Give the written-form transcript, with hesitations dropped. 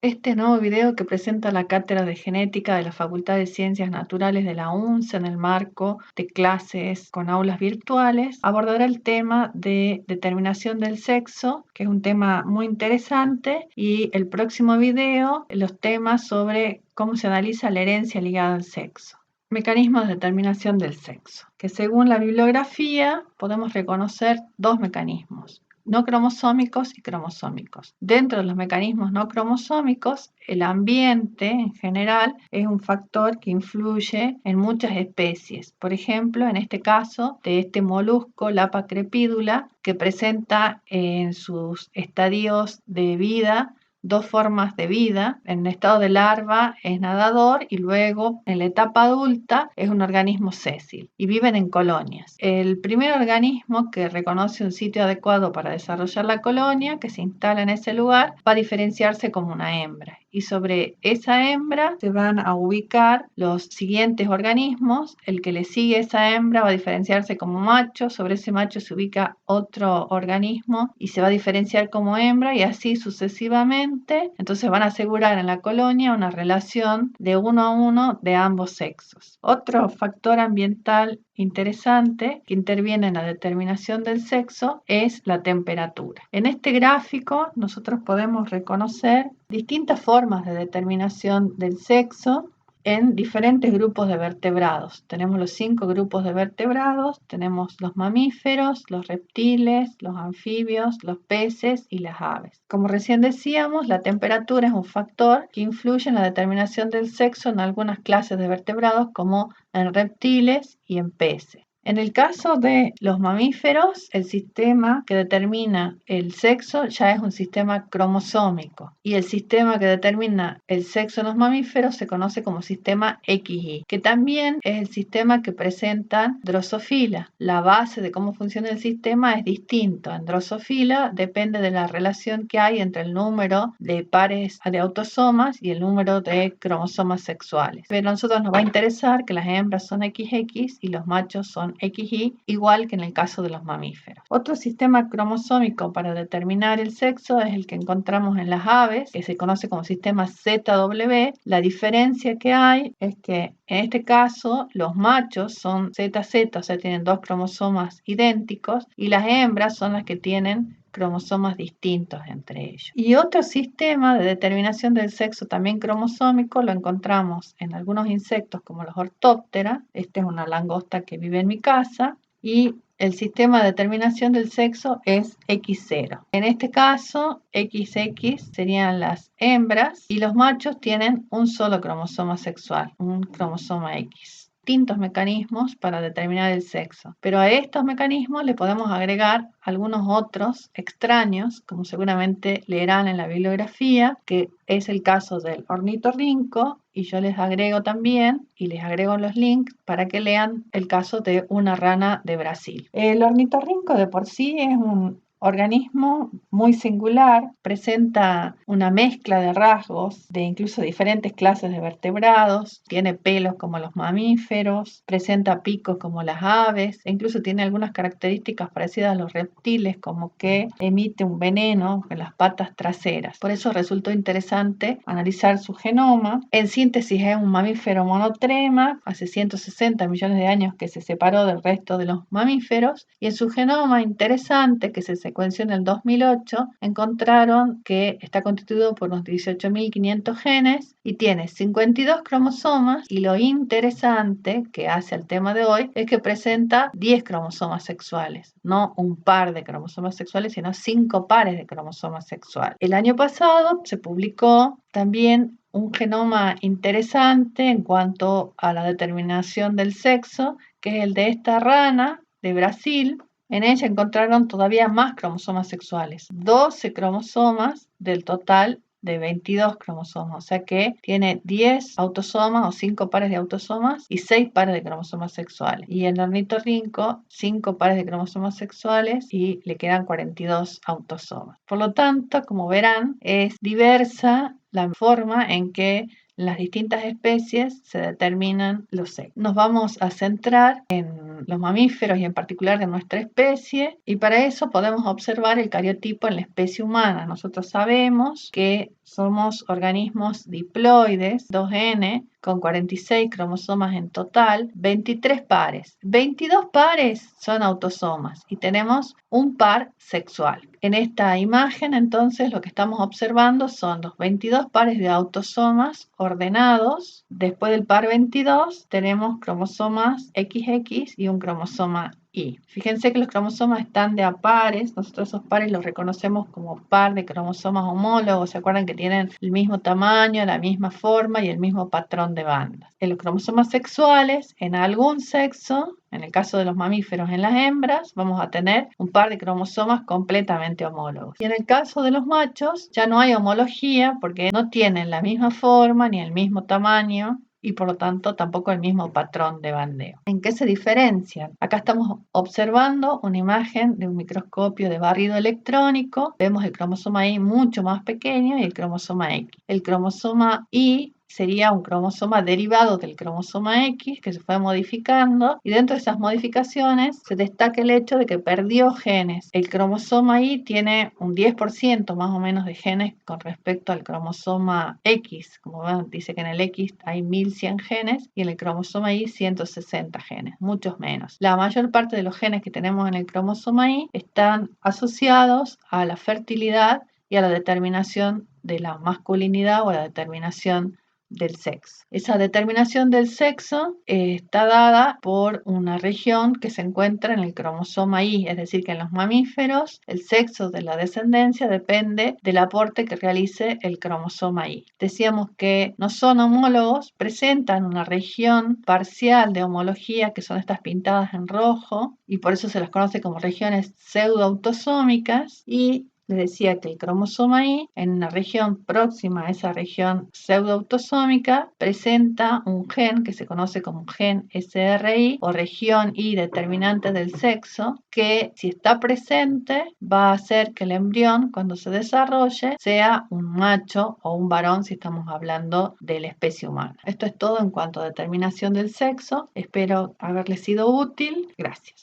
Este nuevo video que presenta la Cátedra de Genética de la Facultad de Ciencias Naturales de la UNCE en el marco de clases con aulas virtuales abordará el tema de determinación del sexo, que es un tema muy interesante, y el próximo video los temas sobre cómo se analiza la herencia ligada al sexo. Mecanismos de determinación del sexo, que según la bibliografía podemos reconocer dos mecanismos: no cromosómicos y cromosómicos. Dentro de los mecanismos no cromosómicos, el ambiente en general es un factor que influye en muchas especies. Por ejemplo, en este caso de este molusco, Lapa crepidula, que presenta en sus estadios de vida dos formas de vida. En estado de larva es nadador y luego en la etapa adulta es un organismo sésil y viven en colonias. El primer organismo que reconoce un sitio adecuado para desarrollar la colonia, que se instala en ese lugar, va a diferenciarse como una hembra. Y sobre esa hembra se van a ubicar los siguientes organismos. El que le sigue a esa hembra va a diferenciarse como macho, sobre ese macho se ubica otro organismo y se va a diferenciar como hembra, y así sucesivamente. Entonces van a asegurar en la colonia una relación de 1 a 1 de ambos sexos. Otro factor ambiental interesante que interviene en la determinación del sexo es la temperatura. En este gráfico nosotros podemos reconocer distintas formas de determinación del sexo en diferentes grupos de vertebrados. Tenemos los 5 grupos de vertebrados, tenemos los mamíferos, los reptiles, los anfibios, los peces y las aves. Como recién decíamos, la temperatura es un factor que influye en la determinación del sexo en algunas clases de vertebrados, como en reptiles y en peces. En el caso de los mamíferos, el sistema que determina el sexo ya es un sistema cromosómico, y el sistema que determina el sexo en los mamíferos se conoce como sistema XY, que también es el sistema que presenta Drosophila. La base de cómo funciona el sistema es distinto. En Drosophila depende de la relación que hay entre el número de pares de autosomas y el número de cromosomas sexuales. Pero a nosotros nos va a interesar que las hembras son XX y los machos son XY, igual que en el caso de los mamíferos. Otro sistema cromosómico para determinar el sexo es el que encontramos en las aves, que se conoce como sistema ZW. La diferencia que hay es que en este caso los machos son ZZ, o sea, tienen 2 cromosomas idénticos, y las hembras son las que tienen cromosomas distintos entre ellos. Y otro sistema de determinación del sexo también cromosómico lo encontramos en algunos insectos como los ortóptera. Esta es una langosta que vive en mi casa, y el sistema de determinación del sexo es X0. En este caso, XX serían las hembras y los machos tienen un solo cromosoma sexual, un cromosoma X. Distintos mecanismos para determinar el sexo, pero a estos mecanismos le podemos agregar algunos otros extraños, como seguramente leerán en la bibliografía, que es el caso del ornitorrinco, y yo les agrego también, y les agrego los links para que lean el caso de una rana de Brasil. El ornitorrinco de por sí es un organismo muy singular, presenta una mezcla de rasgos de incluso diferentes clases de vertebrados, tiene pelos como los mamíferos, presenta picos como las aves, e incluso tiene algunas características parecidas a los reptiles, como que emite un veneno en las patas traseras. Por eso resultó interesante analizar su genoma. En síntesis, es un mamífero monotrema, hace 160 millones de años que se separó del resto de los mamíferos, y en su genoma interesante, que se secuenció en el 2008, encontraron que está constituido por unos 18.500 genes y tiene 52 cromosomas, y lo interesante que hace al tema de hoy es que presenta 10 cromosomas sexuales, no un par de cromosomas sexuales, sino 5 pares de cromosomas sexuales. El año pasado se publicó también un genoma interesante en cuanto a la determinación del sexo, que es el de esta rana de Brasil. En ella encontraron todavía más cromosomas sexuales, 12 cromosomas del total de 22 cromosomas, o sea que tiene 10 autosomas o 5 pares de autosomas y 6 pares de cromosomas sexuales. Y el ornitorrinco, 5 pares de cromosomas sexuales y le quedan 42 autosomas. Por lo tanto, como verán, es diversa la forma en que en las distintas especies se determinan los sexos. Nos vamos a centrar en los mamíferos y en particular en nuestra especie, y para eso podemos observar el cariotipo en la especie humana. Nosotros sabemos que somos organismos diploides, 2N, con 46 cromosomas en total, 23 pares. 22 pares son autosomas y tenemos un par sexual. En esta imagen, entonces, lo que estamos observando son los 22 pares de autosomas ordenados. Después del par 22 tenemos cromosomas XX y un cromosoma Y. Fíjense que los cromosomas están de a pares. Nosotros esos pares los reconocemos como par de cromosomas homólogos. ¿Se acuerdan que tienen el mismo tamaño, la misma forma y el mismo patrón de bandas? En los cromosomas sexuales, en algún sexo, en el caso de los mamíferos, en las hembras, vamos a tener un par de cromosomas completamente homólogos. Y en el caso de los machos, ya no hay homología porque no tienen la misma forma ni el mismo tamaño y por lo tanto tampoco el mismo patrón de bandeo. ¿En qué se diferencian? Acá estamos observando una imagen de un microscopio de barrido electrónico. Vemos el cromosoma Y mucho más pequeño y el cromosoma X. El cromosoma Y sería un cromosoma derivado del cromosoma X que se fue modificando, y dentro de esas modificaciones se destaca el hecho de que perdió genes. El cromosoma Y tiene un 10% más o menos de genes con respecto al cromosoma X. Como ven, dice que en el X hay 1100 genes y en el cromosoma Y 160 genes, muchos menos. La mayor parte de los genes que tenemos en el cromosoma Y están asociados a la fertilidad y a la determinación de la masculinidad o la determinación del sexo. Esa determinación del sexo está dada por una región que se encuentra en el cromosoma Y, es decir, que en los mamíferos el sexo de la descendencia depende del aporte que realice el cromosoma Y. Decíamos que no son homólogos, presentan una región parcial de homología, que son estas pintadas en rojo, y por eso se las conoce como regiones pseudoautosómicas, y les decía que el cromosoma Y, en una región próxima a esa región pseudoautosómica, presenta un gen que se conoce como gen SRY o región Y determinante del sexo, que si está presente va a hacer que el embrión, cuando se desarrolle, sea un macho o un varón si estamos hablando de la especie humana. Esto es todo en cuanto a determinación del sexo. Espero haberles sido útil. Gracias.